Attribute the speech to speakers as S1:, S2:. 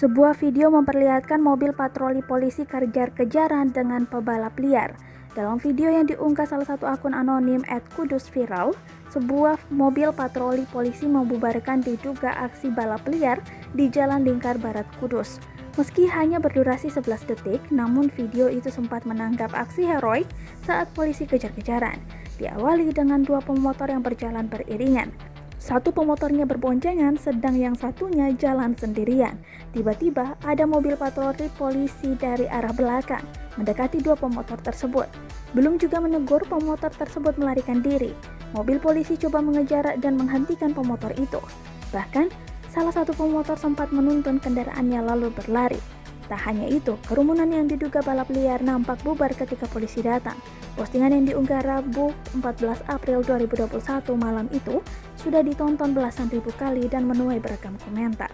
S1: Sebuah video memperlihatkan mobil patroli polisi kejar-kejaran dengan pebalap liar. Dalam video yang diunggah salah satu akun anonim @kudusviral, sebuah mobil patroli polisi membubarkan diduga aksi balap liar di Jalan Lingkar Barat Kudus. Meski hanya berdurasi 11 detik, namun video itu sempat menangkap aksi heroik saat polisi kejar-kejaran. Diawali dengan dua pemotor yang berjalan beriringan. Satu pemotornya berboncengan, sedang yang satunya jalan sendirian. Tiba-tiba ada mobil patroli polisi dari arah belakang mendekati dua pemotor tersebut. Belum juga menegur, pemotor tersebut melarikan diri. Mobil polisi coba mengejar dan menghentikan pemotor itu. Bahkan, salah satu pemotor sempat menuntun kendaraannya lalu berlari. Tak hanya itu, kerumunan yang diduga balap liar nampak bubar ketika polisi datang. Postingan yang diunggah Rabu 14 April 2021 malam itu sudah ditonton belasan ribu kali dan menuai beragam komentar.